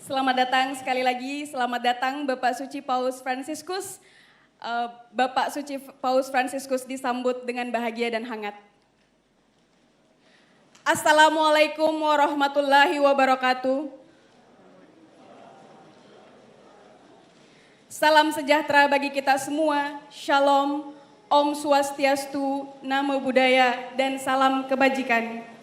Selamat datang sekali lagi, selamat datang Bapak Suci Paus Fransiskus. Bapak Suci Paus Fransiskus disambut dengan bahagia dan hangat. Assalamualaikum warahmatullahi wabarakatuh. Salam sejahtera bagi kita semua, Shalom, Om Swastiastu, Namo Buddhaya, dan salam kebajikan.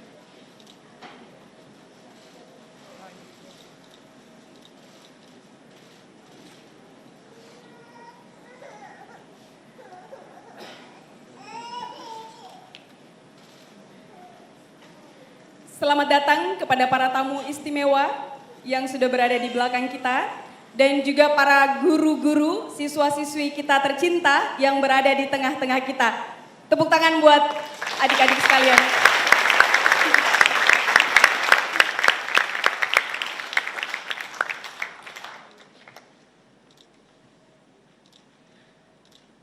Selamat datang kepada para tamu istimewa yang sudah berada di belakang kita dan juga para guru-guru, siswa-siswi kita tercinta yang berada di tengah-tengah kita. Tepuk tangan buat adik-adik sekalian.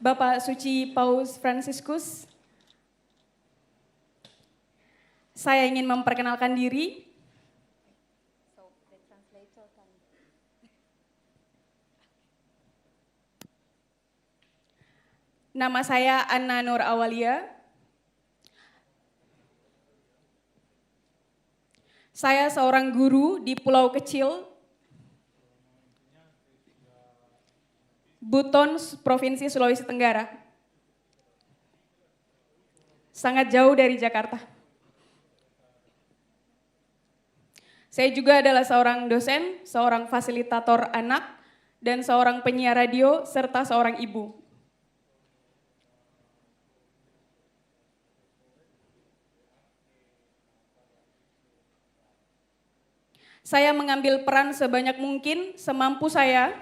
Bapak Suci Paus Fransiskus, saya ingin memperkenalkan diri. Nama saya Anna Nur Awalia. Saya seorang guru di Pulau Kecil, Buton, Provinsi Sulawesi Tenggara. Sangat jauh dari Jakarta. Saya juga adalah seorang dosen, seorang fasilitator anak, dan seorang penyiar radio, serta seorang ibu. Saya mengambil peran sebanyak mungkin, semampu saya,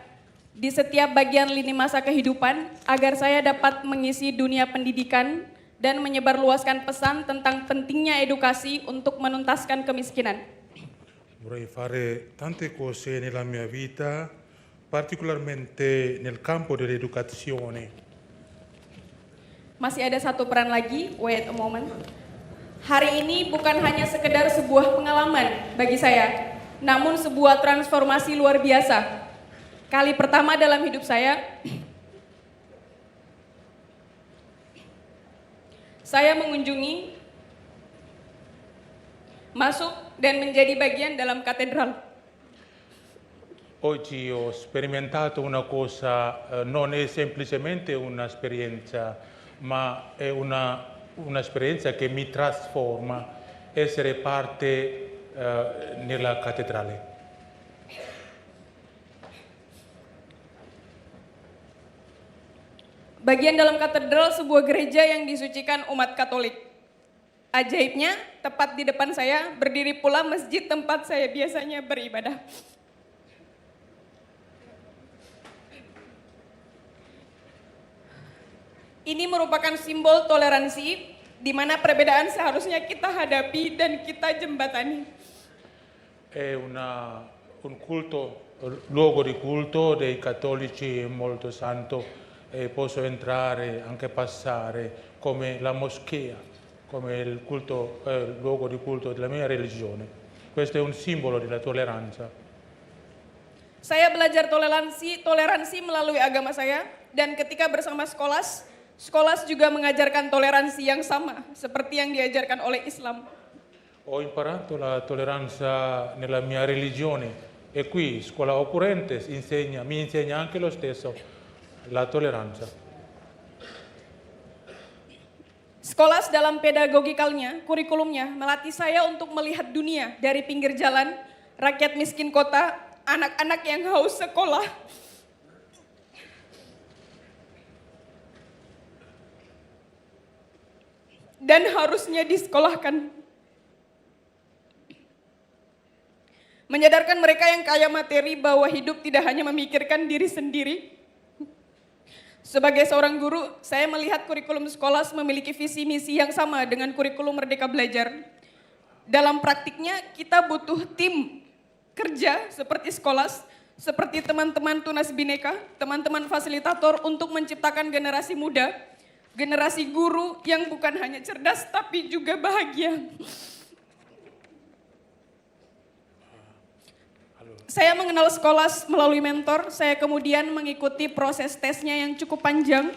di setiap bagian lini masa kehidupan, agar saya dapat mengisi dunia pendidikan dan menyebarluaskan pesan tentang pentingnya edukasi untuk menuntaskan kemiskinan. Vorrei fare tante cose nella mia vita, particolarmente nel campo dell'educazione. Masih ada satu peran lagi, wait a moment. Hari ini bukan hanya sekedar sebuah pengalaman bagi saya, namun sebuah transformasi luar biasa. Kali pertama dalam hidup saya mengunjungi, masuk dan menjadi bagian dalam katedral. Oggi ho sperimentato una cosa, non è semplicemente un'esperienza, ma è un'esperienza che mi trasforma, essere parte nella cattedrale. Bagian dalam katedral sebuah gereja yang disucikan umat Katolik. Ajaibnya, tepat di depan saya berdiri pula masjid tempat saya biasanya beribadah. Ini merupakan simbol toleransi, di mana perbedaan seharusnya kita hadapi dan kita jembatani. È un luogo di culto dei cattolici molto santo e posso entrare, anche passare, come la moschea, come il luogo di culto della mia religione. Questo è un simbolo della tolleranza. Saya belajar toleransi melalui agama saya, dan ketika bersama Skolas juga mengajarkan toleransi yang sama seperti yang diajarkan oleh Islam. Ho imparato la tolleranza nella mia religione e qui Scuola Occurrentes mi insegna anche lo stesso la tolleranza. Skolas dalam pedagogikalnya, kurikulumnya melatih saya untuk melihat dunia dari pinggir jalan, rakyat miskin kota, anak-anak yang haus sekolah. Dan harusnya disekolahkan. Menyadarkan mereka yang kaya materi bahwa hidup tidak hanya memikirkan diri sendiri. Sebagai seorang guru, saya melihat kurikulum Skolas memiliki visi misi yang sama dengan kurikulum Merdeka Belajar. Dalam praktiknya, kita butuh tim kerja seperti Skolas, seperti teman-teman Tunas Bhinneka, teman-teman fasilitator untuk menciptakan generasi muda, generasi guru yang bukan hanya cerdas tapi juga bahagia. Saya mengenal Skolas melalui mentor, saya kemudian mengikuti proses tesnya yang cukup panjang.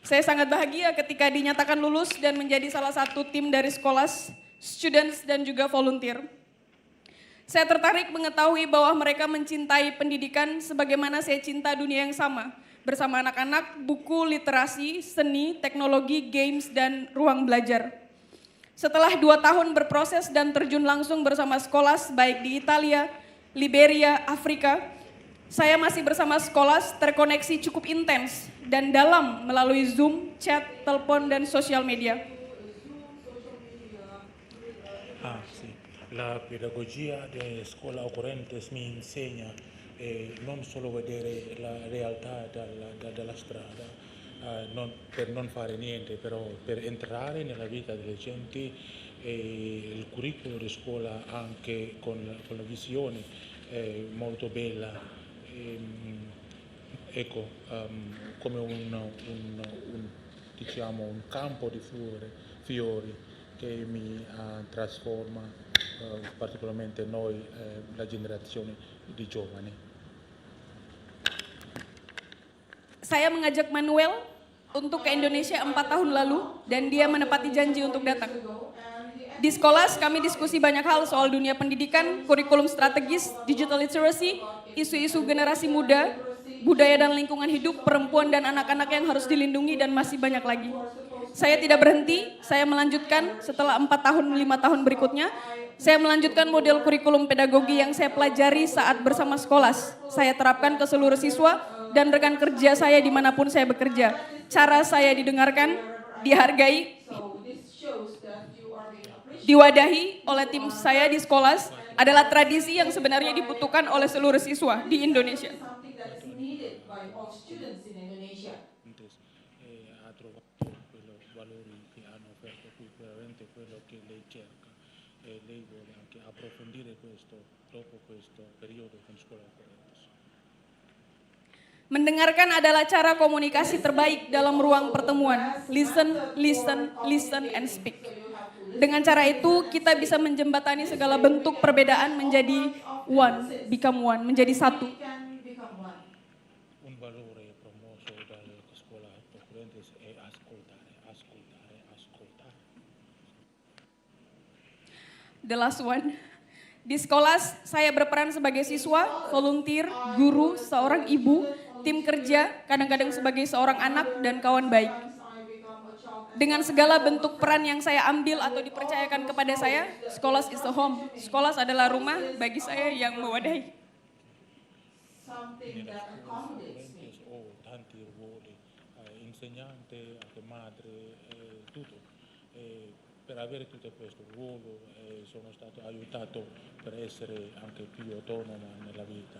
Saya sangat bahagia ketika dinyatakan lulus dan menjadi salah satu tim dari Skolas, students dan juga volunteer. Saya tertarik mengetahui bahwa mereka mencintai pendidikan sebagaimana saya cinta dunia yang sama. Bersama anak-anak, buku, literasi, seni, teknologi, games, dan ruang belajar. Setelah 2 tahun berproses dan terjun langsung bersama Skolas baik di Italia, Liberia, Afrika, saya masih bersama Skolas terkoneksi cukup intens dan dalam melalui Zoom, chat, telepon, dan sosial media. Sì. La pedagogia di scuola Ocorrentes mi insegna non solo vedere la realtà dalla strada, per non fare niente, però per entrare nella vita delle genti e il curriculum di scuola anche con la visione molto bella. Ecco, come diciamo, un campo di fiori che mi trasforma particolarmente noi, la generazione di giovani. Saya mengajak Manuel untuk ke Indonesia 4 tahun lalu dan dia menepati janji untuk datang. Di Skolas kami diskusi banyak hal soal dunia pendidikan, kurikulum strategis, digital literacy, isu-isu generasi muda, budaya dan lingkungan hidup, perempuan dan anak-anak yang harus dilindungi dan masih banyak lagi. Saya tidak berhenti, saya melanjutkan setelah 4 tahun, 5 tahun berikutnya, saya melanjutkan model kurikulum pedagogi yang saya pelajari saat bersama Skolas. Saya terapkan ke seluruh siswa dan rekan kerja saya dimanapun saya bekerja. Cara saya didengarkan, dihargai, diwadahi oleh tim saya di Skolas adalah tradisi yang sebenarnya dibutuhkan oleh seluruh siswa di Indonesia. Ha trovato quello valori che hanno offerto qui, veramente quello che lei cerca e lei vuole anche approfondire questo dopo questo periodo con scuola Ocorrentes. Mendengarkan adalah cara komunikasi terbaik dalam ruang pertemuan. Listen, listen, listen, and speak. Dengan cara itu kita bisa menjembatani segala bentuk perbedaan menjadi become one, menjadi satu. Un valore promosso dalla scuola Ocorrentes è ascoltare, ascoltare, ascoltare. The last one. Di Skolas, saya berperan sebagai siswa, volunteer, guru, seorang ibu, tim kerja, kadang-kadang sebagai seorang anak dan kawan baik. Dengan segala bentuk peran yang saya ambil atau dipercayakan kepada saya, Skolas is a home. Skolas adalah rumah bagi saya yang mewadahi. Nella scuola Ocorrentes ho tanti ruoli, insegnante, anche madre, tutto. Per avere tutto questo ruolo sono stato aiutato per essere anche più autonoma nella vita.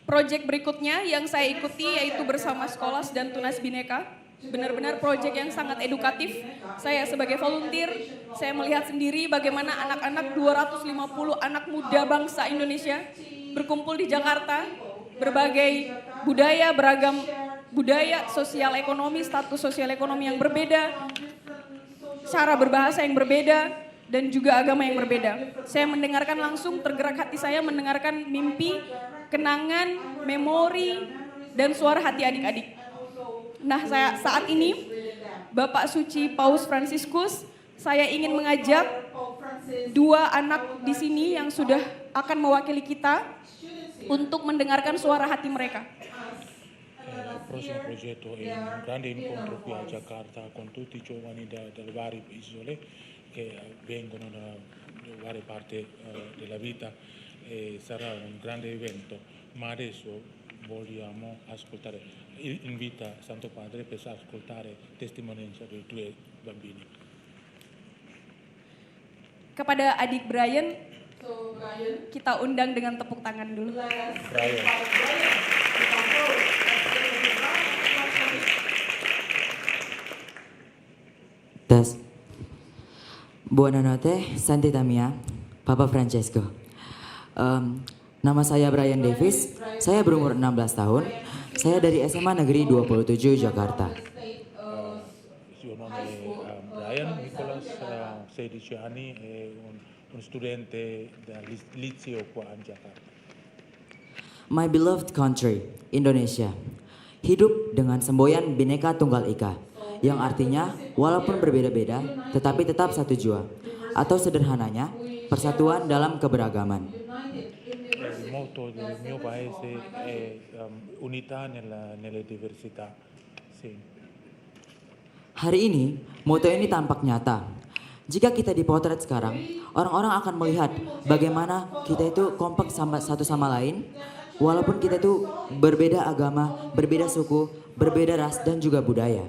Proyek berikutnya yang saya ikuti yaitu bersama Skolas dan Tunas Bhinneka. Benar-benar proyek yang sangat edukatif. Saya sebagai volunteer, saya melihat sendiri bagaimana anak-anak 250 anak muda bangsa Indonesia berkumpul di Jakarta, berbagai budaya, beragam budaya, sosial ekonomi, status sosial ekonomi yang berbeda, cara berbahasa yang berbeda, dan juga agama yang berbeda. Saya mendengarkan langsung, tergerak hati saya mendengarkan mimpi, kenangan, memori, dan suara hati adik-adik. Nah, saat ini, Bapak Suci Paus Fransiskus, saya ingin mengajak 2 anak di sini yang sudah akan mewakili kita untuk mendengarkan suara hati mereka. Il prossimo progetto è un grande incontro qui a Jakarta con tutti i giovani dalle varie isole che vengono da varie parti della vita e sarà un grande evento, ma adesso vogliamo ascoltare, invita Santo Padre per ascoltare testimonianza dei 2 bambini. Kepada adik Brian, kita undang dengan tepuk tangan dulu. Brian. Tes. Buonanotte, Santità mia, Papa Francesco. Nama saya Brian Davis, saya berumur 16 tahun, saya dari SMA Negeri 27 Jakarta. Il suo nome è Brian Nicholas, 16 anni, è un studente del liceo qua in Jakarta. My beloved country, Indonesia, hidup dengan semboyan Bhinneka Tunggal Ika, yang artinya walaupun berbeda-beda, tetapi tetap satu jua, atau sederhananya, persatuan dalam keberagaman. Il motto del mio paese è unità nelle diversità. Sì. Hari ini, moto ini tampak nyata. Jika kita dipotret sekarang, orang-orang akan melihat bagaimana kita itu kompak satu sama lain, walaupun kita itu berbeda agama, berbeda suku, berbeda ras dan juga budaya.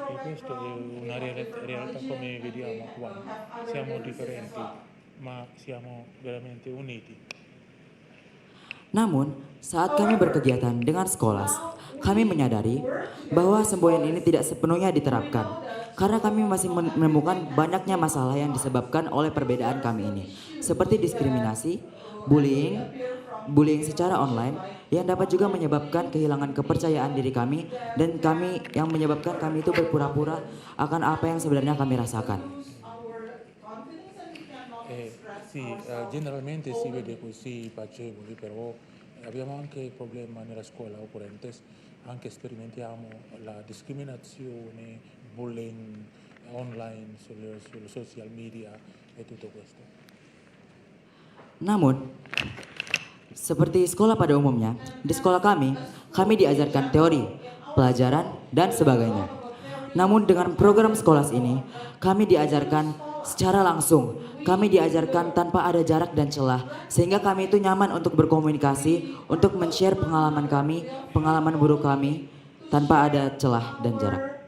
E questo è una realtà come vediamo qua. Siamo differenti, ma siamo veramente uniti. Namun, saat kami berkegiatan dengan Skolas, kami menyadari bahwa semboyan ini tidak sepenuhnya diterapkan karena kami masih menemukan banyaknya masalah yang disebabkan oleh perbedaan kami ini, seperti diskriminasi, bullying secara online yang dapat juga menyebabkan kehilangan kepercayaan diri kami dan yang menyebabkan kami itu berpura-pura akan apa yang sebenarnya kami rasakan. Sì, generalmente si vede così facevoli, però abbiamo anche il problema nella scuola oppurentes, anche sperimentiamo la discriminazione, bullying online, sulle social media e tutto questo. Namun, seperti sekolah pada umumnya, di sekolah kami diajarkan teori, pelajaran, dan sebagainya. Namun dengan program Skolas ini, kami diajarkan secara langsung. Kami diajarkan tanpa ada jarak dan celah, sehingga kami itu nyaman untuk berkomunikasi, untuk men-share pengalaman kami, pengalaman buruk kami, tanpa ada celah dan jarak.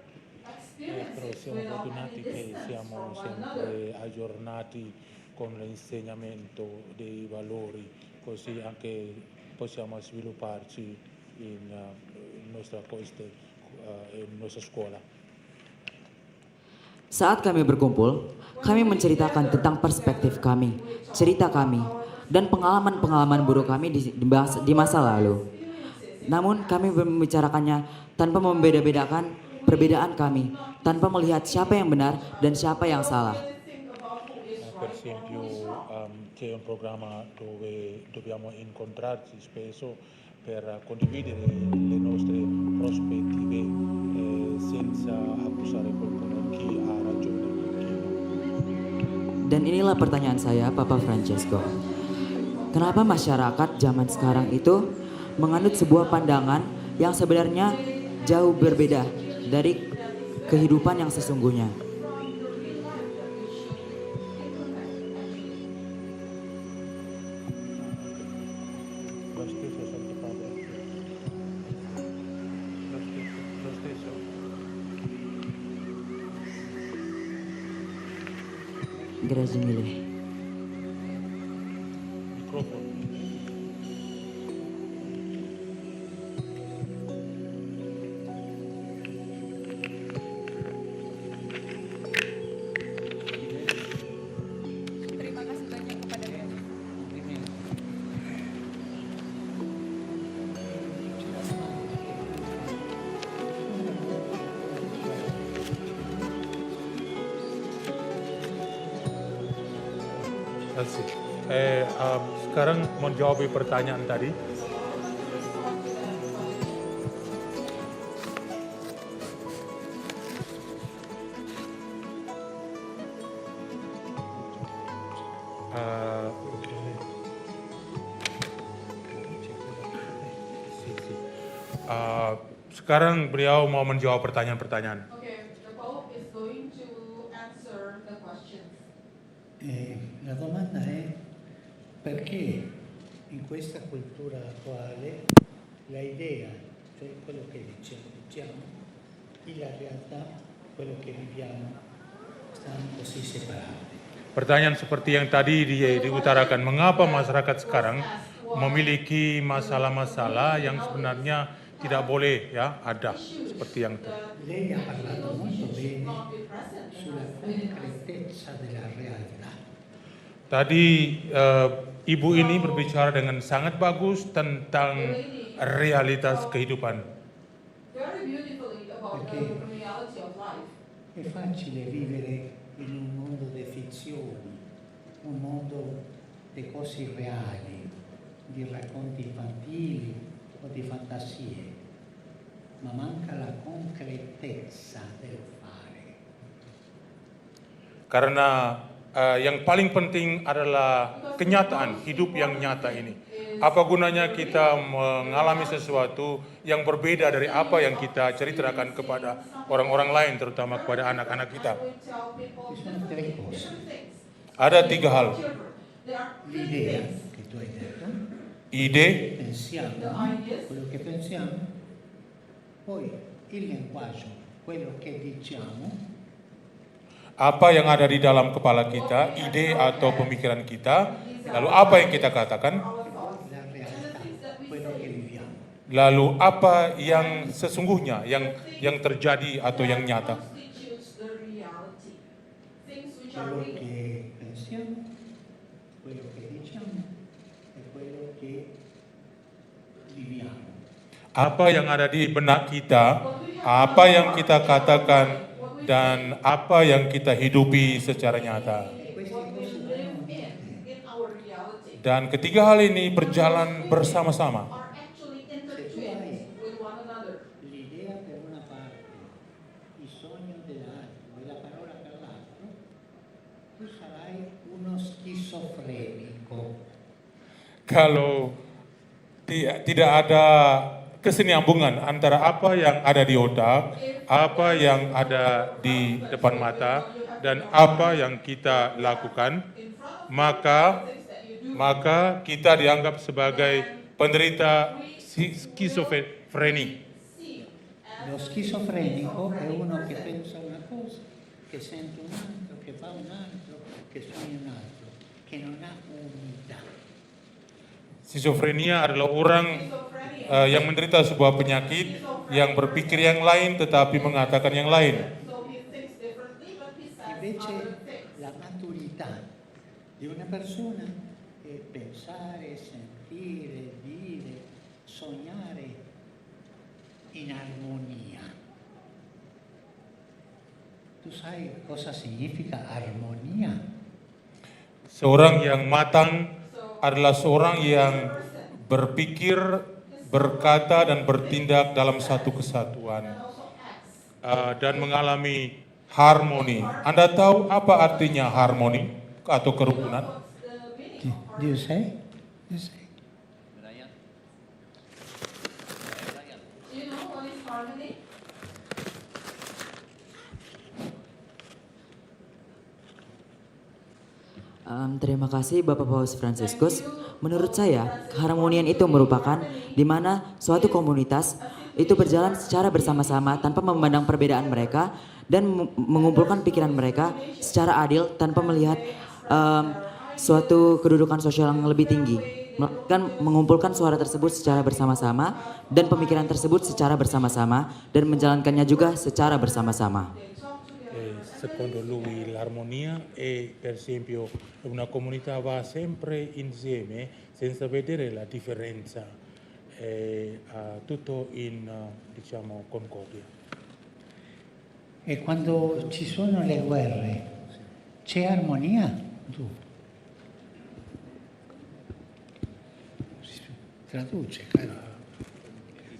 Però siamo fortunati che siamo sempre aggiornati con l'insegnamento dei valori, così anche possiamo svilupparci in nostra scuola. Saat kami berkumpul, kami menceritakan tentang perspektif kami, cerita kami, dan pengalaman-pengalaman buruk kami di masa lalu. Namun kami membicarakannya tanpa membeda-bedakan perbedaan kami, tanpa melihat siapa yang benar dan siapa yang salah. Per esempio c'è un programma dove dobbiamo incontrarci spesso per condividere le nostre prospettive senza accusare qualcuno, chi ha ragione e chi no. Dan inilah pertanyaan saya, Papa Francesco. Kenapa masyarakat zaman sekarang itu menganut sebuah pandangan yang sebenarnya jauh berbeda dari kehidupan yang sesungguhnya? Lo stesso Santo Padre. Lo stesso. Grazie mille. Microfono. Terima kasih banyak kepada Anda. Asik. Sekarang menjawab pertanyaan tadi. Sekarang beliau mau menjawab pertanyaan-pertanyaan. Okay, the Pope is going to answer the questions. La domanda è perché in questa cultura attuale la idea, cioè quello che diciamo, e la realtà, quello che viviamo, stanno così separati. Pertanyaan seperti yang tadi diutarakan, mengapa masyarakat sekarang memiliki masalah-masalah yang sebenarnya tidak boleh ya ada seperti yang tadi. Lei ha parlato molto bene sulla concretezza della realtà. Tadi ibu ini berbicara dengan sangat bagus tentang realitas kehidupan. Very beautifully about the reality of life. È facile vivere in un mondo di fizioni, un mondo di cose reali, di racconti infantili o di fantasie, ma manca la concretezza del fare. Karena yang paling penting adalah kenyataan hidup yang nyata ini. Apa gunanya kita mengalami sesuatu yang berbeda dari apa yang kita ceritakan kepada orang-orang lain, terutama kepada anak-anak kita. Ci sono tre cose. Ada 3 hal. L'idea che tu hai detto, Ide, pensiamo, quello che pensiamo, poi il linguaggio, quello che diciamo, apa yang ada di dalam kepala kita, ide atau pemikiran kita, lalu apa yang kita katakan, la realtà, quello che viviamo. lalu apa yang sesungguhnya, yang terjadi atau yang nyata. Constitutes the reality. Things which are Quello real. che pensiamo, quello che diciamo e quello che viviamo. Apa yang ada di benak kita, apa yang kita katakan, dan apa yang kita hidupi secara nyata. E queste What we cose live vanno unite. in our reality, Dan ketiga hal ini berjalan bersama-sama. are actually intertwined with one another. L'idea per una parte, il sogno dell'altro e la parola per l'altro, tu sarai uno schizofrenico. Kalau tidak ada kesinambungan antara apa yang ada di otak, apa yang ada di depan mata, dan apa yang kita lakukan, maka kita dianggap sebagai penderita skizofreni. Lo schizofrenico è uno che pensa una cosa, che sente un altro, che fa un altro, che sogna un altro, che non ha unità. Skizofrenia adalah orang yang menderita sebuah penyakit, yang berpikir yang lain tetapi mengatakan yang lain. So he thinks differently, but he says Invece other things. la maturità di una persona è pensare, sentire, dire, sognare in armonia. Tu sai cosa significa armonia? Seorang yang matang adalah seorang yang berpikir, berkata, dan bertindak dalam satu kesatuan dan mengalami harmoni. Anda tahu apa artinya harmoni atau kerukunan? Do you say? You say? Do you know what is harmony? Terima kasih Bapak Paus Fransiskus. Menurut saya, keharmonian itu merupakan di mana suatu komunitas itu berjalan secara bersama-sama tanpa memandang perbedaan mereka dan mengumpulkan pikiran mereka secara adil tanpa melihat suatu kedudukan sosial yang lebih tinggi. Melainkan mengumpulkan suara tersebut secara bersama-sama dan pemikiran tersebut secara bersama-sama dan menjalankannya juga secara bersama-sama. Secondo lui l'armonia è per esempio una comunità va sempre insieme senza vedere la differenza, tutto in diciamo concordia. E quando ci sono le guerre, c'è armonia? Tu. Traduce, caro.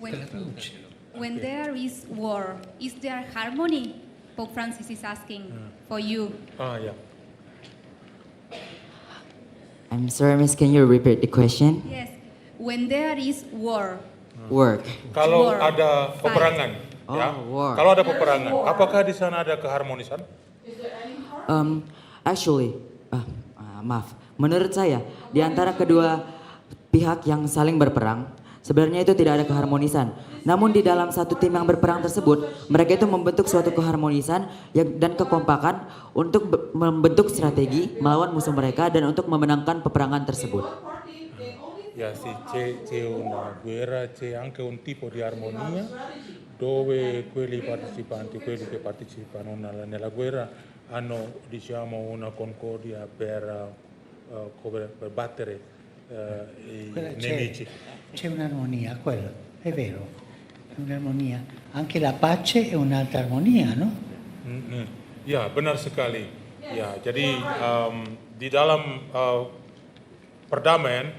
Traduce. When there is war, is there harmony? Pope Francis is asking for you. Ya. I'm sorry, Miss, can you repeat the question? Yes, when there is war, Work. Kalau War. ada peperangan, Oh, ya. war. Kalau ada peperangan, apakah di sana ada keharmonisan? Actually, maaf. Menurut saya, di antara kedua pihak yang saling berperang, sebenarnya itu tidak ada keharmonisan. Namun di dalam satu tim yang berperang tersebut, mereka itu membentuk suatu keharmonisan dan kekompakan untuk membentuk strategi melawan musuh mereka dan untuk memenangkan peperangan tersebut. Ya, sì, c'è una guerra, c'è anche un tipo di armonia dove quelli che partecipano nella guerra hanno diciamo una concordia per battere i nemici. C'è un'armonia, quello, è vero, è un'armonia. Anche la pace è un'altra armonia, no? Ya, benar sekali. Ya, jadi di dalam perdamaian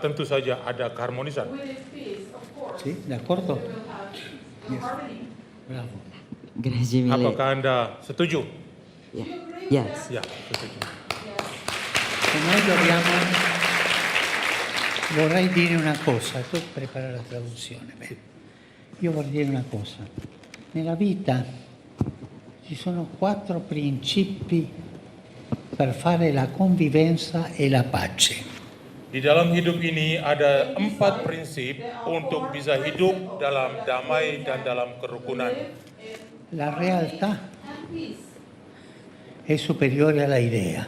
tentu saja ada keharmonisan. With this peace, of course, Sì, d'accordo? we will have Yes. harmony. Bravo. Grazie mille. Apakah Anda setuju? Ya. Do you agree with Yes. that? Ya, setuju. Yes. E noi dobbiamo... Vorrei dire una cosa, tu prepara la traduzione. Beh, io vorrei dire una cosa. Nella vita ci sono 4 principi per fare la convivenza e la pace. Di dalam hidup ini ada 4 prinsip untuk bisa hidup dalam damai dan dalam kerukunan. La realtà And peace. è superiore alla idea.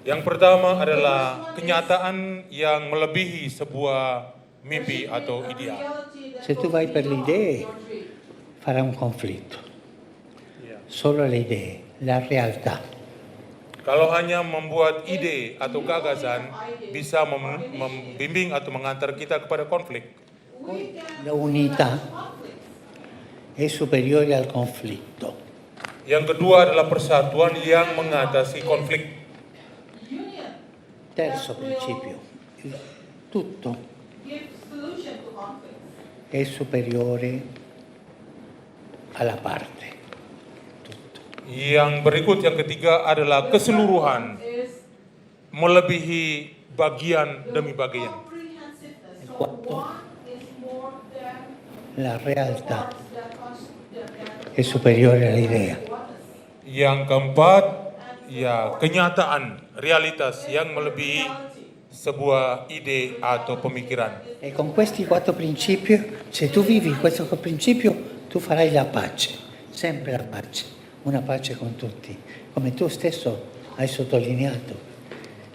Yang pertama adalah kenyataan yang melebihi sebuah mimpi atau ideal. Reality that Se tu vai per le idee, your dream. farà un conflitto. Ya. Solo le idee, la realtà. Kalau hanya membuat ide atau gagasan bisa membimbing atau mengantar kita kepada konflik. La unità è superiore al conflitto. Yang kedua adalah persatuan yang mengatasi konflik. Terzo principio, tutto Give solution to conflicts. è superiore alla parte. Yang berikut, yang ketiga adalah keseluruhan Is melebihi bagian demi bagian. comprehensiveness. So Quattro. one is more than La realtà that è superiore all'idea. oneness. Yang keempat, ya kenyataan, realitas yang melebihi sebuah ide atau pemikiran. E con questi 4 principi, se tu vivi questo principio, tu farai la pace, sempre la pace, una pace con tutti, come tu stesso hai sottolineato.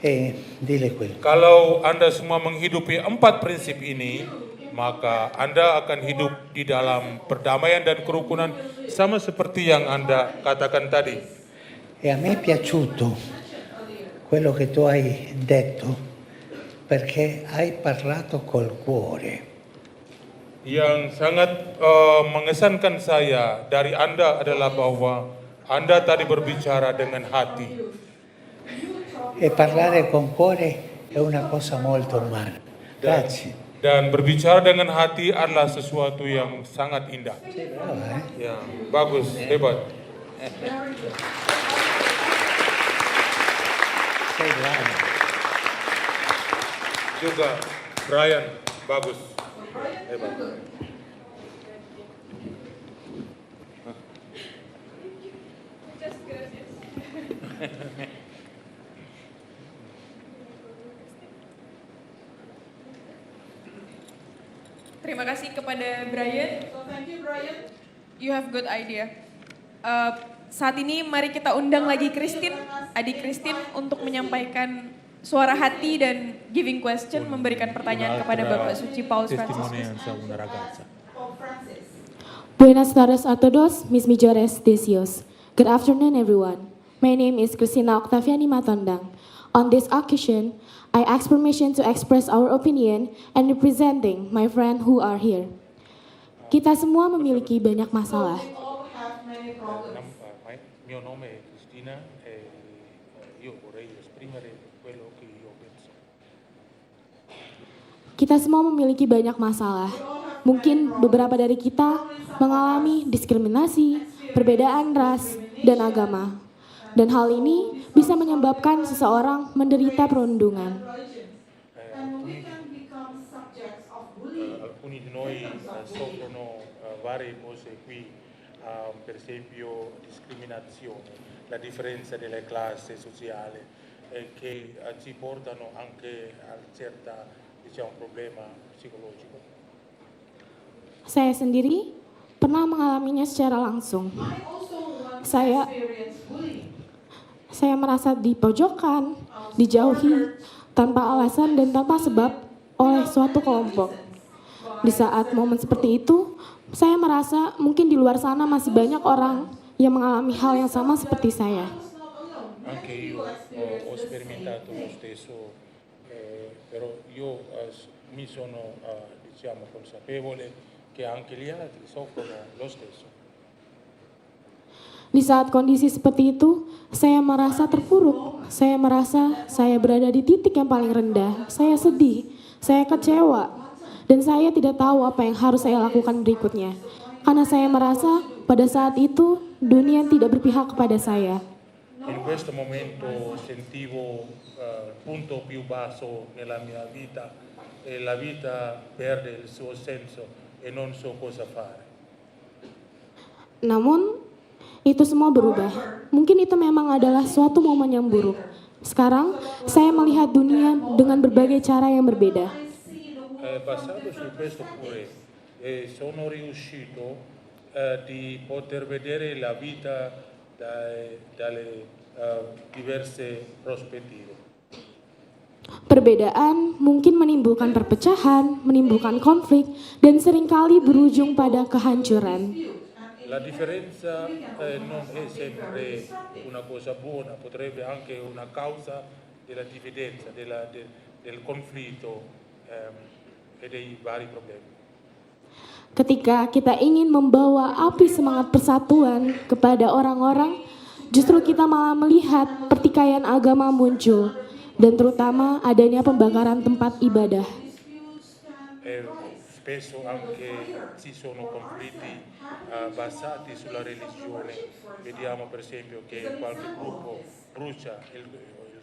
E dile quello. Kalau Anda semua menghidupi 4 prinsip ini, maka Anda akan hidup di dalam perdamaian dan kerukunan sama seperti yang Anda katakan tadi. E a me è piaciuto quello che tu hai detto, perché hai parlato col cuore. Yang sangat mengesankan saya dari Anda adalah bahwa Anda tadi berbicara dengan hati. E parlare con cuore è una cosa molto umana. Grazie. Dan berbicara dengan hati adalah sesuatu yang sangat indah. Sei brava, eh? Ya, bagus, hebat. Sei brava. Juga Brian, bagus, hebat. Terima kasih kepada Brian. So thank you, Brian. You have good idea. Saat ini mari kita undang lagi Christine, adik Christine untuk menyampaikan suara hati dan giving question, memberikan pertanyaan kepada Bapak Suci Paus Fransiskus. Pope Francis. Buenas tardes a todos, mis mejores deseos. Good afternoon, everyone. My name is Christina Octaviani Matondang. On this occasion, I ask permission to express our opinion and representing my friend who are here. Kita semua memiliki banyak masalah. We all have many problems. Mio nome è Cristina e io vorrei esprimere quello che io penso. Kita semua memiliki banyak masalah. Mungkin beberapa dari kita mengalami diskriminasi, perbedaan ras, dan agama. Dan hal ini bisa menyebabkan seseorang menderita perundungan. And we can become subjects of bullying. Alcuni di noi soffrono varie cose qui, per esempio discriminazione, la differenza delle classi sociali che ci portano anche a certa, diciamo, problema psicologico. Saya sendiri pernah mengalaminya secara langsung. I also once Saya experienced bullying. Saya merasa dipojokkan, dijauhi, tanpa alasan dan tanpa sebab oleh suatu kelompok. Di saat momen seperti itu, saya merasa mungkin di luar sana masih banyak orang yang mengalami hal yang sama seperti saya. Anche io ho sperimentato lo stesso, però io mi sono diciamo consapevole che anche gli altri soffrono lo stesso. Di saat kondisi seperti itu, saya merasa terpuruk, saya merasa saya berada di titik yang paling rendah. Saya sedih, saya kecewa, dan saya tidak tahu apa yang harus saya lakukan berikutnya. Karena saya merasa pada saat itu dunia tidak berpihak kepada saya. In questo momento sentivo il punto più basso nella mia vita e la vita perde il suo senso e non so cosa fare. Namun, itu semua berubah. Mungkin itu memang adalah suatu momen yang buruk. Sekarang, saya melihat dunia dengan berbagai cara yang berbeda. Basando su questo pure sono riuscito di poter vedere la vita dalle diverse prospettive. Perbedaan mungkin menimbulkan perpecahan, menimbulkan konflik, dan seringkali berujung pada kehancuran. La differenza non è sempre una cosa buona, potrebbe anche una causa della dividenza, del conflitto e dei vari problemi. Ketika kita ingin membawa api semangat persatuan kepada orang-orang, justru kita malah melihat pertikaian agama muncul, dan terutama adanya pembakaran tempat ibadah. Spesso anche ci sono conflitti basati sulla religione. Vediamo per esempio che qualche gruppo brucia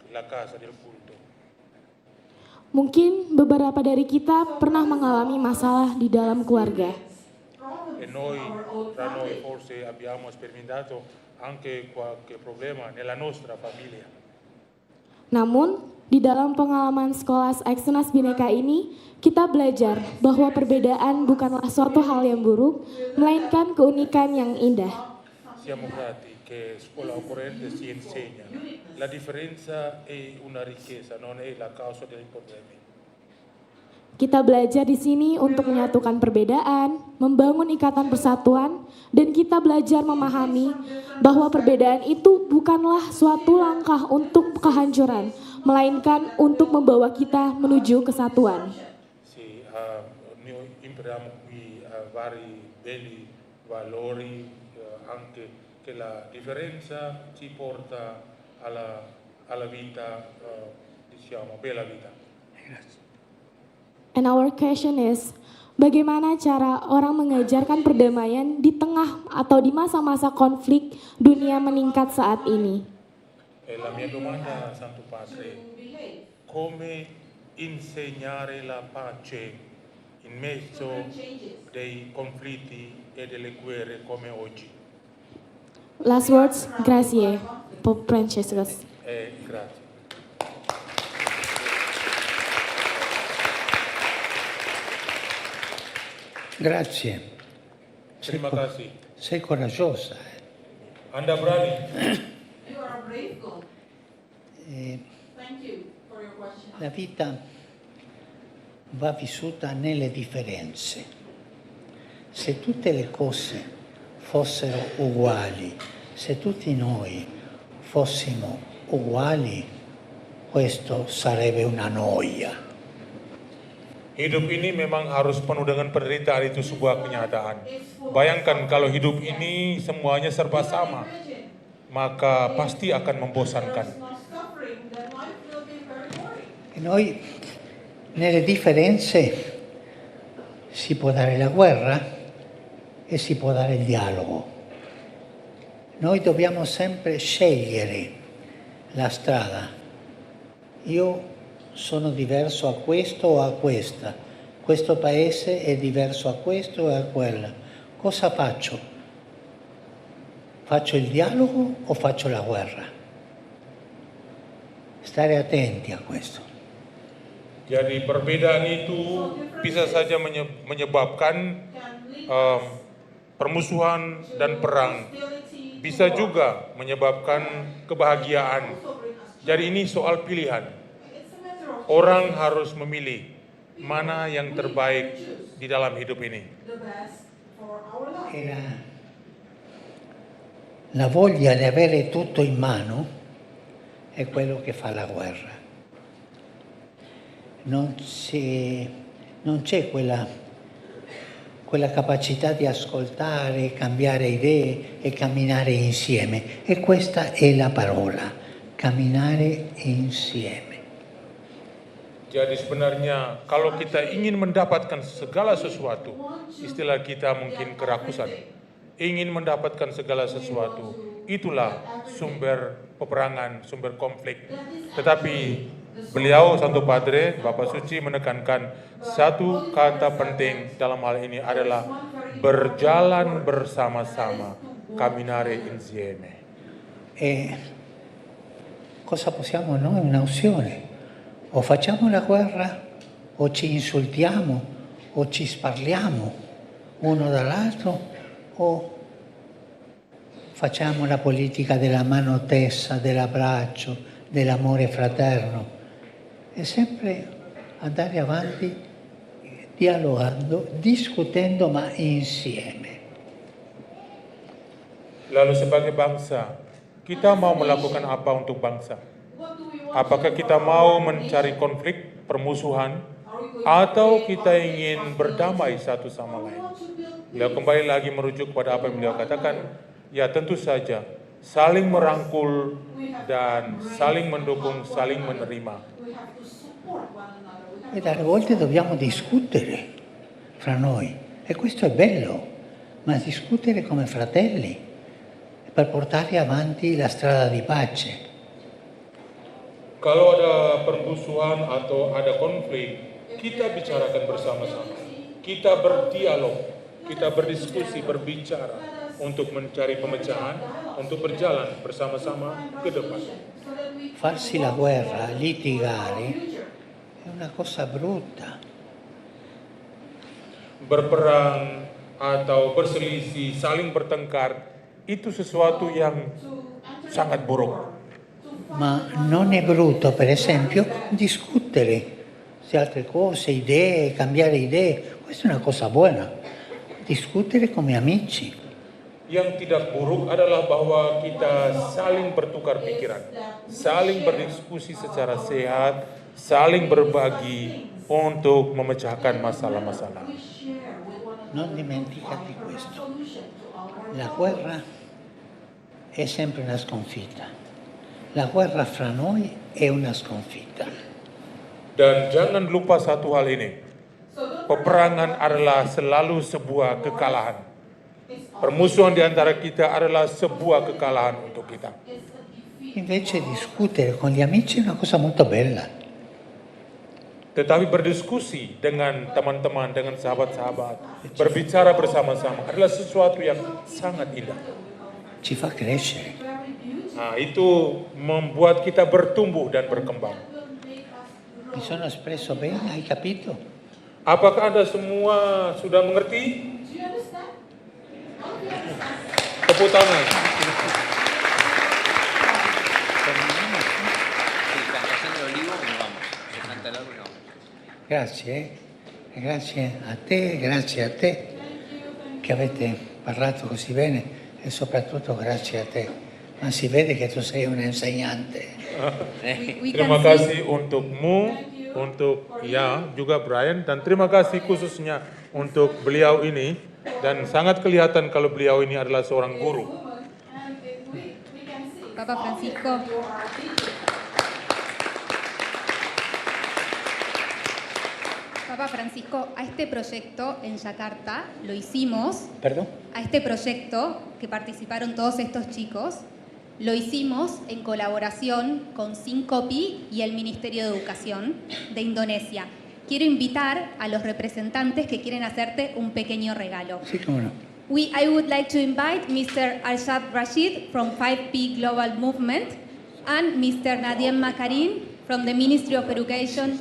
la casa del culto. Mungkin beberapa dari kita pernah mengalami masalah di dalam keluarga. E tra noi forse abbiamo sperimentato anche qualche problema nella nostra famiglia. Namun, di dalam pengalaman sekolah Eksternas Bhinneka ini, kita belajar bahwa perbedaan bukanlah suatu hal yang buruk, melainkan keunikan yang indah. Siamo grati che scuola occorrente si insegna. La differenza è una ricchezza, non è la causa dei problemi. Kita belajar di sini untuk menyatukan perbedaan, membangun ikatan persatuan, dan kita belajar memahami bahwa perbedaan itu bukanlah suatu langkah untuk kehancuran, melainkan untuk membawa kita menuju kesatuan. Sì, noi impariamo qui vari belli valori, anche che la differenza ci porta alla vita, diciamo, bella vita. Grazie. And our question is, bagaimana cara orang mengajarkan perdamaian di tengah atau di masa-masa konflik dunia meningkat saat ini? E la mia domanda, Santo Padre, come insegnare la pace in mezzo dei conflitti e delle guerre come oggi? Last words, grazie, Pope Franciscus. Grazie. Grazie. Terima kasih. Sei coraggiosa. Anda berani. You are a brave girl. Eh, Thank you for your question. La vita va vissuta nelle differenze. Se tutte le cose fossero uguali, se tutti noi fossimo uguali, questo sarebbe una noia. Hidup ini memang harus penuh dengan penderitaan, itu sebuah kenyataan. Bayangkan kalau hidup ini semuanya serba sama, maka pasti akan membosankan. Not suffering, then life will be very boring. E noi nelle differenze si può dare la guerra e si può dare il dialogo. Noi dobbiamo sempre scegliere la strada. Io sono diverso a questo o a questa. Questo paese è diverso a questo e a quella. Cosa faccio? Faccio il dialogo o faccio la guerra? Stare attenti a questo. Jadi perbedaan itu bisa saja menyebabkan permusuhan dan perang. Bisa juga menyebabkan kebahagiaan. Jadi ini soal pilihan. Orang harus memilih mana yang terbaik di dalam hidup ini. The best for our life. E la voglia di avere tutto in mano è quello che fa la guerra. Non c'è quella capacità di ascoltare, cambiare idee e camminare insieme. E questa è la parola, camminare insieme. Jadi sebenarnya kalau kita ingin mendapatkan segala sesuatu, istilah kita mungkin kerakusan, ingin mendapatkan segala sesuatu, itulah sumber peperangan, sumber konflik. Tetapi beliau Santo Padre, Bapak Suci menekankan satu kata penting dalam hal ini adalah berjalan bersama-sama, camminare insieme. E cosa possiamo noi? Un'opzione. O facciamo la guerra, o ci insultiamo, o ci sparliamo uno dall'altro, o facciamo la politica della mano tesa, dell'abbraccio, dell'amore fraterno. È sempre andare avanti dialogando, discutendo, ma insieme. Lalu sebagai bangsa, kita mau melakukan apa untuk bangsa? Apakah kita mau mencari konflik, permusuhan, atau kita ingin berdamai satu sama lain? Beliau kembali lagi merujuk kepada apa yang beliau katakan, ya tentu saja saling merangkul dan saling mendukung, saling menerima. E dalle volte dobbiamo discutere fra noi, e questo è bello, ma discutere come fratelli per portare avanti la strada di pace. Kalau ada permusuhan atau ada konflik, kita bicarakan bersama-sama. Kita berdialog, kita berdiskusi, berbicara untuk mencari pemecahan, untuk berjalan bersama-sama ke depan. Farsi la guerra, litigare, è una cosa brutta. Berperang atau berselisih, saling bertengkar, itu sesuatu yang sangat buruk. Ma non è brutto, per esempio, discutere su altre cose, idee, cambiare idee. Questa è una cosa buona. Discutere come amici. Yang tidak buruk adalah bahwa kita saling bertukar pikiran, saling berdiskusi secara sehat, saling berbagi untuk memecahkan masalah-masalah. Non dimenticati questo. La guerra è sempre una sconfitta. La guerra fra noi è una sconfitta. Dan jangan lupa satu hal ini, peperangan adalah selalu sebuah kekalahan. Permusuhan di antara kita adalah sebuah kekalahan untuk kita. Invece discutere con gli amici è una cosa molto bella. Tetapi berdiskusi dengan teman-teman, dengan sahabat-sahabat, berbicara bersama-sama adalah sesuatu yang sangat indah. Ci fa crescere. Nah, itu membuat kita bertumbuh dan berkembang. Mi sono espresso bene, hai capito? Apakah Anda semua sudah mengerti? Tepuk tangan. Grazie, grazie a te che avete parlato così bene e soprattutto grazie a te. Ma si vede che tu sei un insegnante. We Terima can see kasih untukmu, untuk juga Brian, dan terima kasih khususnya untuk beliau ini, dan sangat kelihatan kalau beliau ini adalah seorang guru. Papa Francisco. Papa Francisco, a este proyecto en Yakarta lo hicimos, Perdón? a este proyecto que participaron todos estos chicos, lo hicimos en colaboración con Sincopi y el Ministerio de Educación de Indonesia. Quiero invitar a los representantes que quieren hacerte un pequeño regalo. Sí, cómo no. I would like to invite Mr. Arshad Rashid from 5P Global Movement and Mr. Nadiem Makarin from the Ministry of Education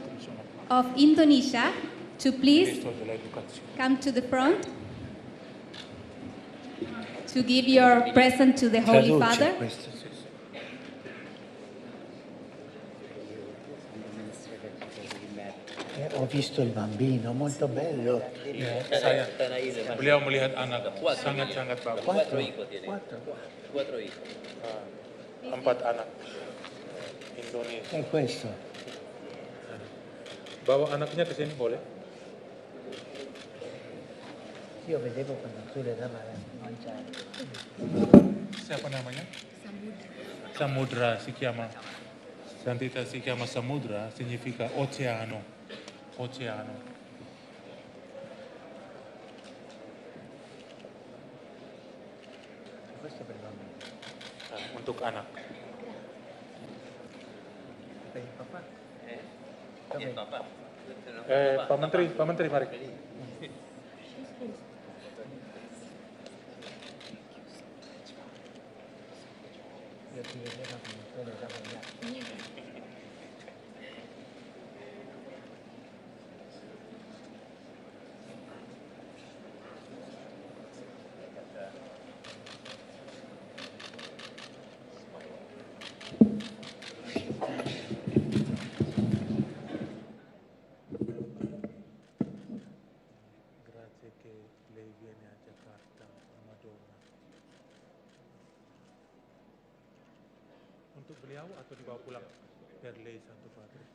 of Indonesia to please come to the front to give your present to the Holy Traduce Father. questo. Ho visto il bambino, molto bello. Beliau melihat anak sangat-sangat bagus. Quattro. Empat anak Indonesia. E questo? Bawa anaknya ke sini boleh? Io vedevo quando tu le davi da mangiare. Siapa namanya? samudra si chiama, Santità si chiama samudra, significa oceano, oceano. Untuk anak. Pak Menteri, mari. Grazie che lei viene a Jakarta, a Madonna. Untuk beliau atau dibawa pulang per lei, Santo Padre?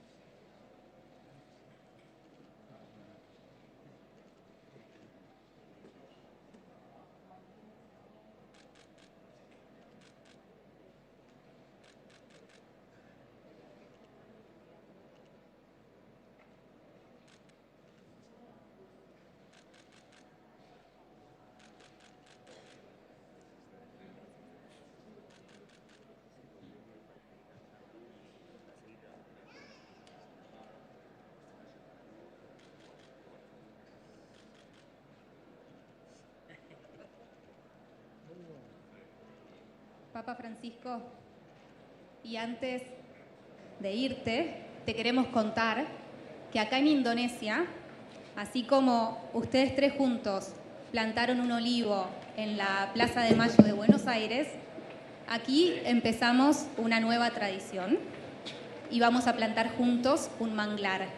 Papa Francisco, y antes de irte, te queremos contar que acá en Indonesia, así como ustedes tres juntos plantaron un olivo en la Plaza de Mayo de Buenos Aires, aquí empezamos una nueva tradición y vamos a plantar juntos un manglar.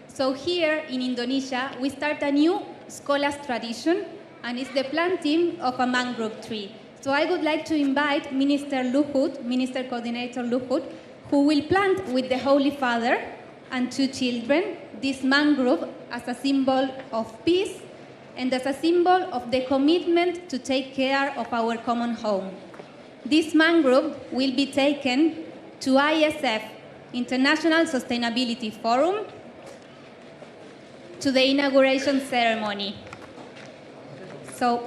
So here in Indonesia, we start a new scholars tradition, and it's the planting of a mangrove tree. So I would like to invite Minister Luhut, Minister Coordinator Luhut, who will plant with the Holy Father and 2 children this mangrove as a symbol of peace and as a symbol of the commitment to take care of our common home. This mangrove will be taken to ISF, International Sustainability Forum, to the inauguration ceremony. So,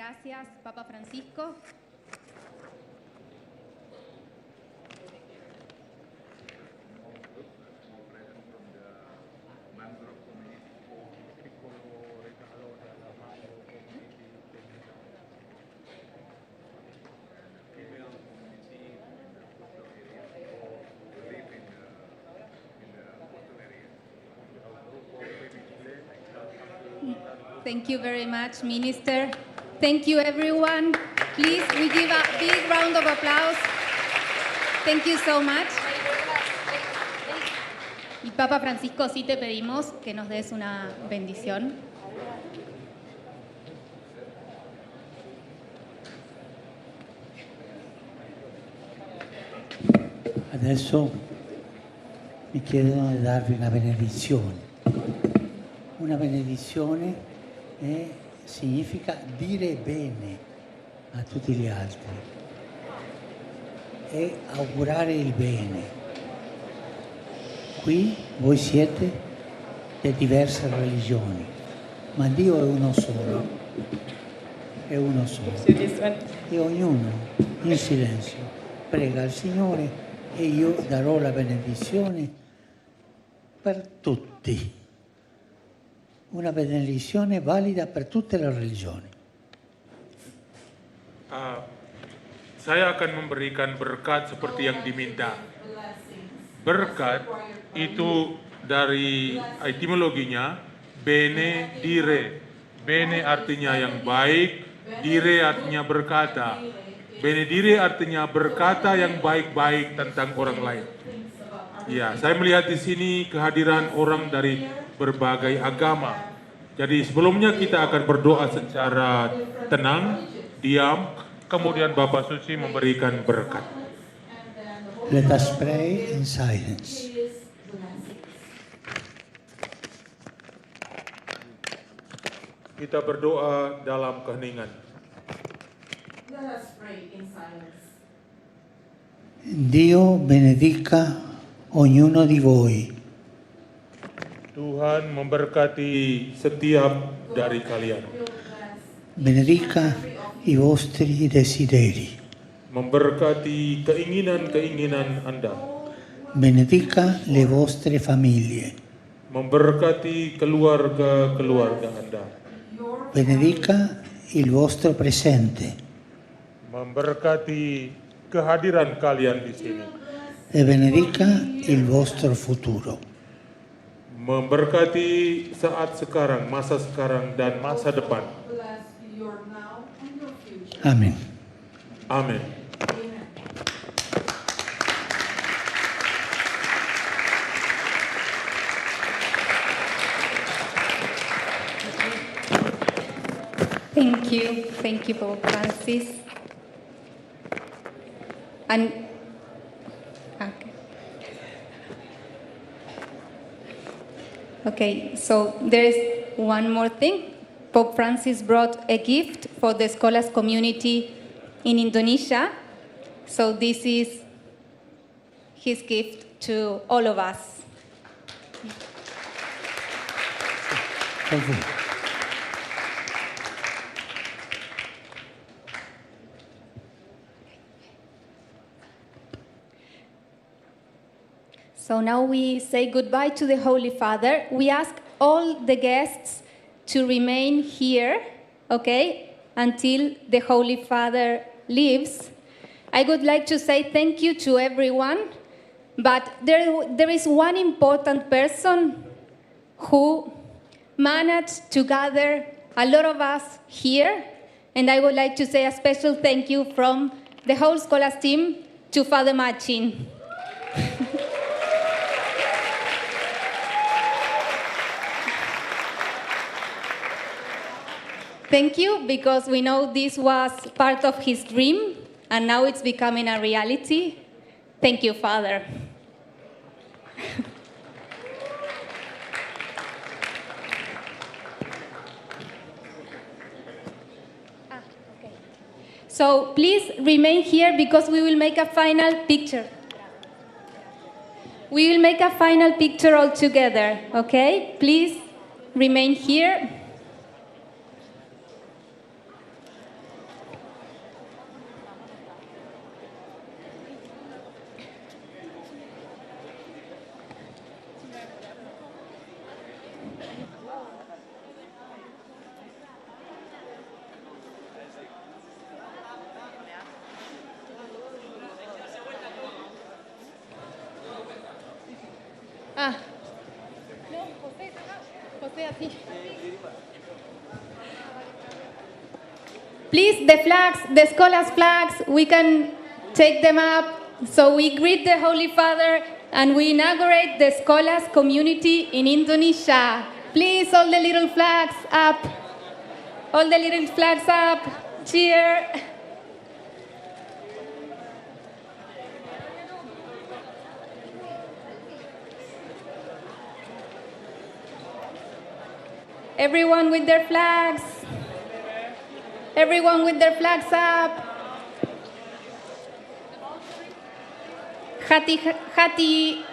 gracias, Papa Francisco. Thank you very much, Minister. Thank you, everyone. Please, we give a big round of applause. Thank you so much. Y Papa Francisco, sí te pedimos que nos des una bendición. Adesso mi chiedono di darvi una benedizione. Una benedizione significa dire bene a tutti gli altri e augurare il bene. Qui voi siete di diverse religioni, ma Dio è uno solo. È uno solo. E ognuno in silenzio prega il Signore e io darò la benedizione per tutti. Una benedizione valida per tutte le religioni. Saya akan memberikan berkat seperti yang diminta. Berkat itu dari etimologinya bene dire. Bene artinya yang baik, dire artinya berkata. Bene dire artinya berkata yang baik-baik tentang orang lain. Ya, saya melihat di sini kehadiran orang dari berbagai agama. Jadi sebelumnya kita akan berdoa secara tenang, diam, kemudian Bapak Suci memberikan berkat. Let us pray in silence. Kita berdoa dalam keheningan. Let us pray in silence. Dio benedica ognuno di voi. Tuhan memberkati setiap dari kalian. Benedica i vostri desideri. Memberkati keinginan-keinginan Anda. Benedica le vostre famiglie. Memberkati keluarga-keluarga Anda. Benedica il vostro presente. Memberkati kehadiran kalian di sini. E benedica il vostro futuro. Memberkati saat sekarang, masa sekarang, dan masa depan. Bless your now and your future. Amen. Amin. Thank you, Pope Francis. And okay, so there is one more thing. Pope Francis brought a gift for the scholars community in Indonesia. So this is his gift to all of us. Per voi. So now we say goodbye to the Holy Father. We ask all the guests to remain here, okay, until the Holy Father leaves. I would like to say thank you to everyone, but there is one important person who managed to gather a lot of us here, and I would like to say a special thank you from the whole Scholars team to Father Machin. Thank you, because we know this was part of his dream, and now it's becoming a reality. Thank you, Father. So please remain here because we will make a final picture. We will make a final picture all together, okay? Please remain here. No, José así. Please, the flags, the scholars' flags, we can take them up. So we greet the Holy Father and we inaugurate the scholars community in Indonesia. Please, all the little flags up. All the little flags up. Cheer. Everyone with their flags. Everyone with their flags up. Hati, hati.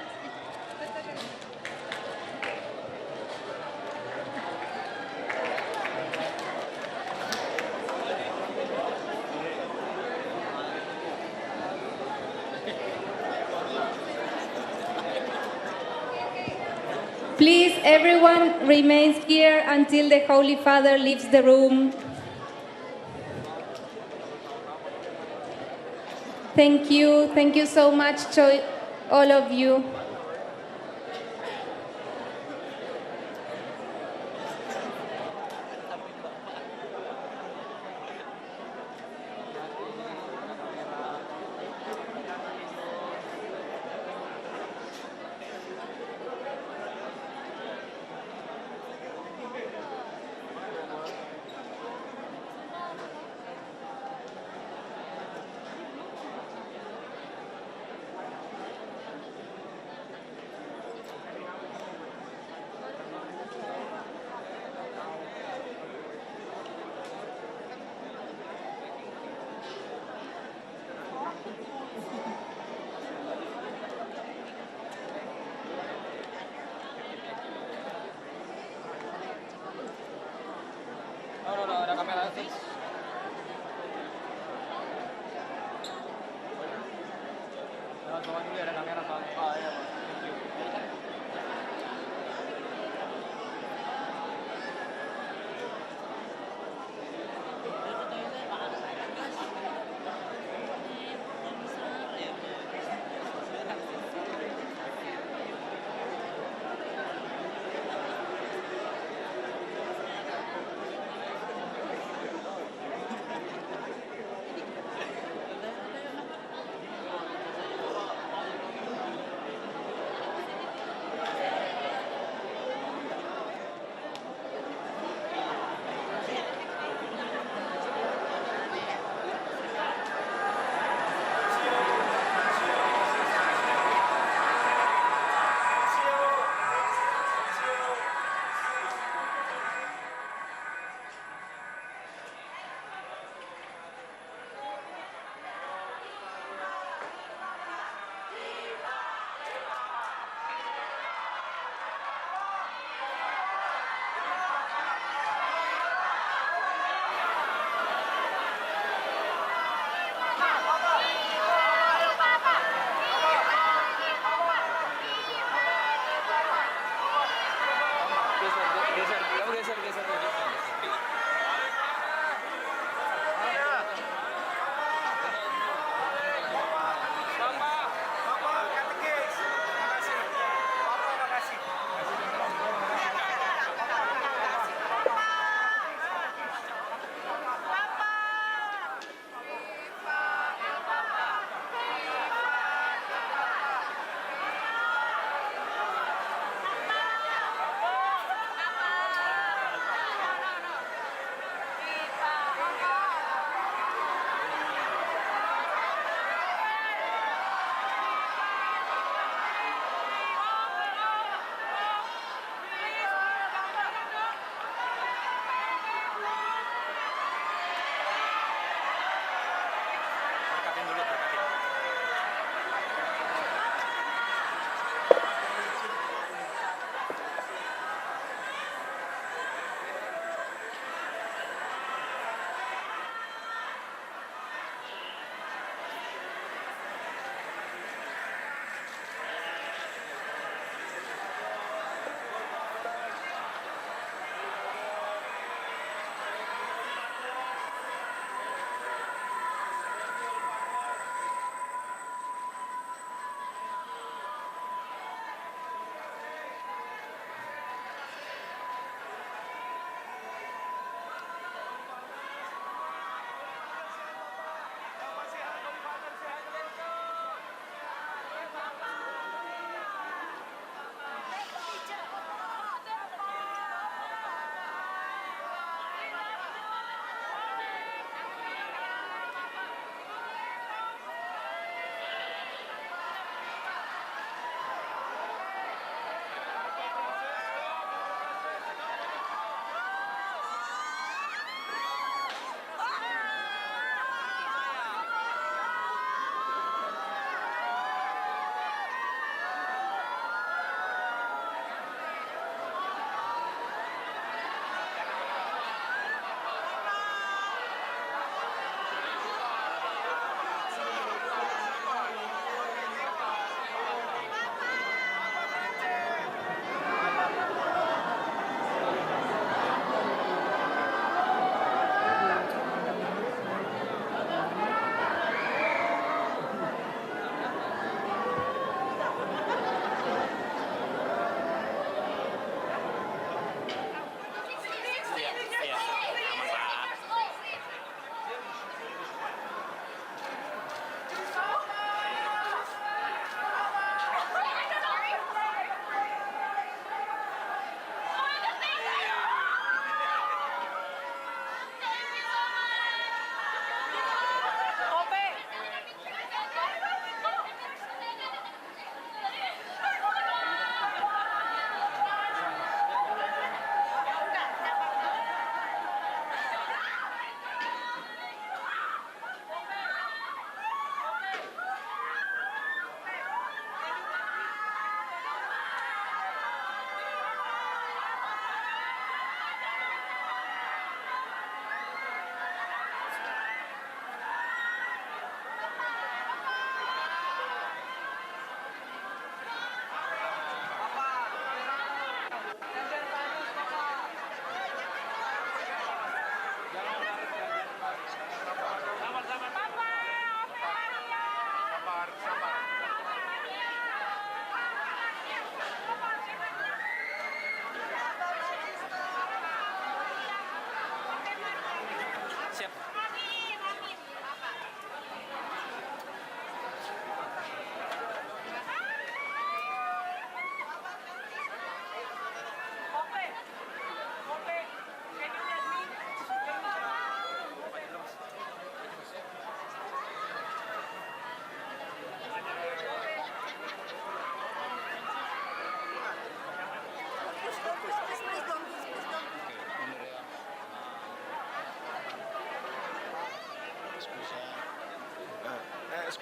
Please, everyone remains here until the Holy Father leaves the room. Thank you so much to all of you.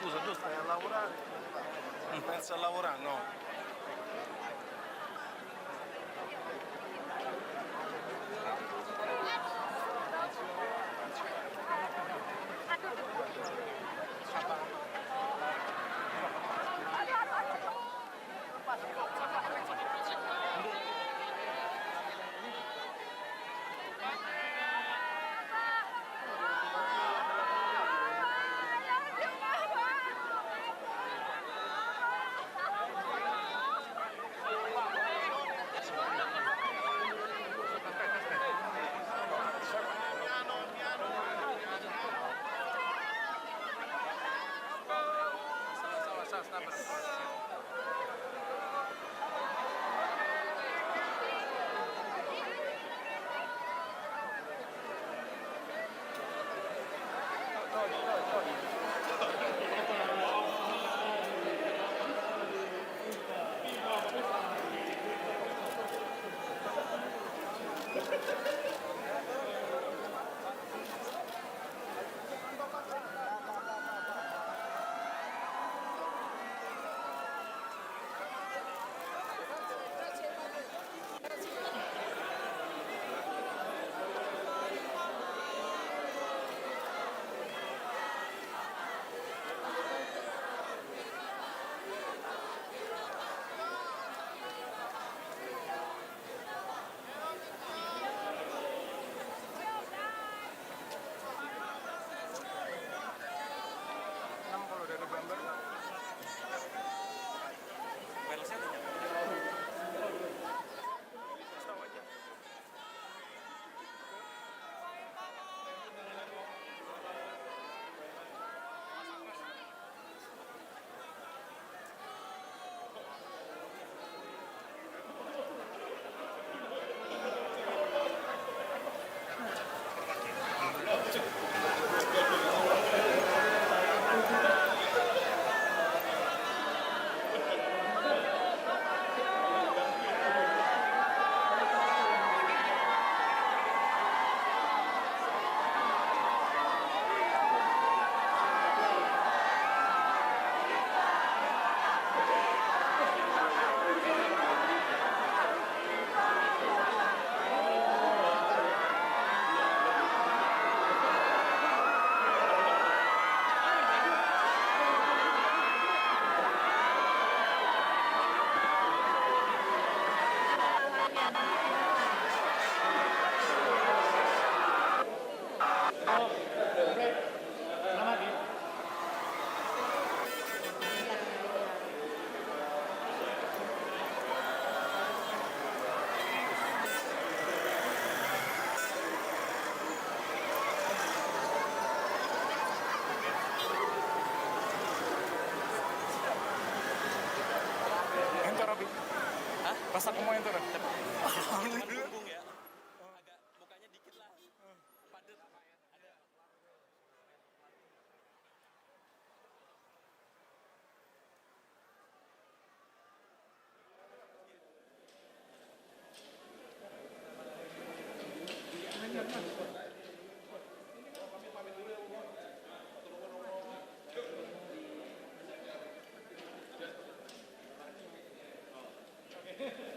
scusa, tu stai a lavorare? Non pensi a lavorare? No. Ento Robi. Hah? Pas aku mau ento Robi. Punggung ya. Agak mukanya dikit lah. Padet. Ada. Oke.